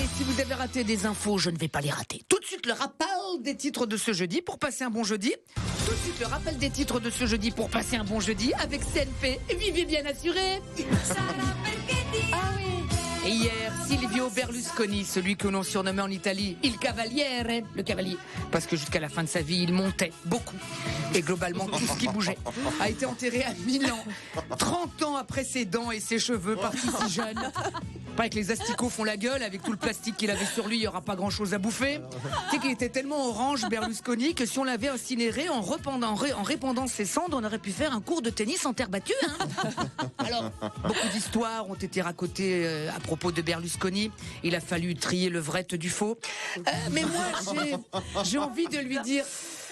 Allez, si vous avez raté des infos, je ne vais pas les rater. Tout de suite, le rappel des titres de ce jeudi pour passer un bon jeudi. Tout de suite, le rappel des titres de ce jeudi pour passer un bon jeudi avec CNP. Vivez bien assuré. Ah oui. Et hier, Silvio Berlusconi, celui que l'on surnommait en Italie Il Cavaliere, le cavalier, parce que jusqu'à la fin de sa vie, il montait beaucoup. Et globalement, tout ce qui bougeait a été enterré à Milan, 30 ans après ses dents et ses cheveux, partis si jeunes. Pas que les asticots font la gueule, avec tout le plastique qu'il avait sur lui, il n'y aura pas grand-chose à bouffer. Tu sais qu'il était tellement orange, Berlusconi, que si on l'avait incinéré en répandant ses cendres, on aurait pu faire un cours de tennis en terre battue. Hein. Alors, beaucoup d'histoires ont été racontées à propos de Berlusconi. Il a fallu trier le vrai du faux. Mais moi, j'ai envie de lui dire...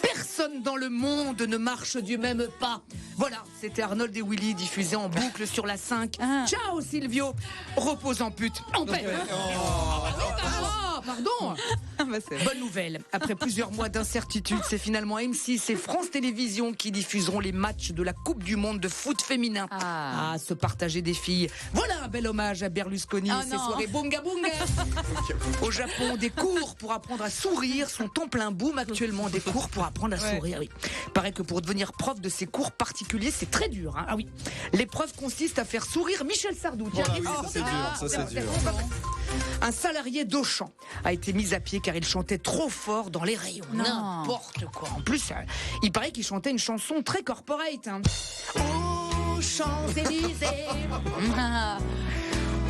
Personne dans le monde ne marche du même pas. Voilà, c'était Arnold et Willy diffusé en boucle sur la 5. Ciao Silvio, repose en pute. En paix. Pardon. Bonne nouvelle, après plusieurs mois d'incertitude, c'est finalement M6 et France Télévisions qui diffuseront les matchs de la Coupe du Monde de foot féminin. Se partager des filles. Voilà un bel hommage à Berlusconi et ses soirées bunga bunga. Au Japon, des cours pour apprendre à sourire sont en plein boom actuellement. Des cours pour apprendre à sourire, oui. Paraît que pour devenir prof de ces cours particuliers, c'est très dur. Hein. Ah oui. L'épreuve consiste à faire sourire Michel Sardou. Tiens, oui, ça c'est dur. Un salarié d'Auchan a été mis à pied car il chantait trop fort dans les rayons. N'importe quoi. En plus, il paraît qu'il chantait une chanson très corporate. Hein. Aux Champs-Élysées.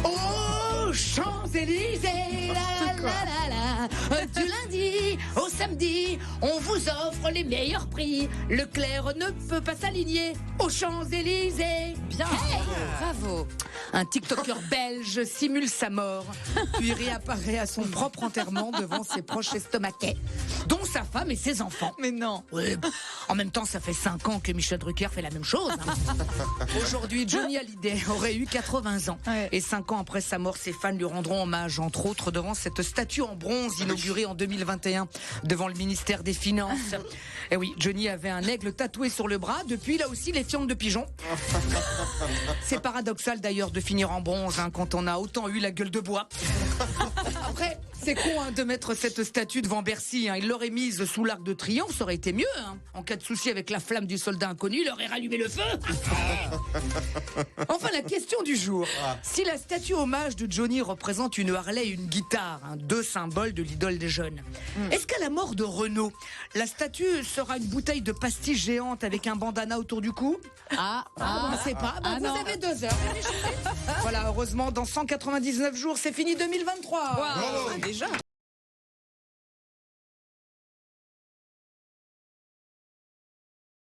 Aux Champs-Élysées. Du lundi au samedi, on vous offre les meilleurs prix. Leclerc ne peut pas s'aligner aux Champs-Élysées. Bien, bravo. Un TikToker belge simule sa mort, puis réapparaît à son propre enterrement devant ses proches estomaquets, dont sa femme et ses enfants. Mais non. Oui, en même temps, ça fait 5 ans que Michel Drucker fait la même chose. Hein. Aujourd'hui, Johnny Hallyday aurait eu 80 ans. Ouais. Et 5 ans après sa mort, ses fans lui rendront hommage, entre autres, devant cette statue en bronze inaugurée en 2021 devant le ministère des Finances. Et oui, Johnny avait un aigle tatoué sur le bras. Depuis, il a aussi les fientes de pigeon. C'est paradoxal d'ailleurs de finir en bronze hein, quand on a autant eu la gueule de bois. Après, c'est con hein, de mettre cette statue devant Bercy. Hein. Il l'aurait mise sous l'Arc de Triomphe, ça aurait été mieux. Hein. En cas de souci avec la flamme du soldat inconnu, il aurait rallumé le feu. Enfin, la question du jour. Si la statue hommage de Johnny représente une Harley et une guitare, hein, 2 symboles de l'idole des jeunes, est-ce qu'à la mort de Renaud, la statue sera une bouteille de pastilles géante avec un bandana autour du cou? On ne sait pas. Vous avez 2 heures. Voilà, heureusement, dans 199 jours, c'est fini 2023. Déjà.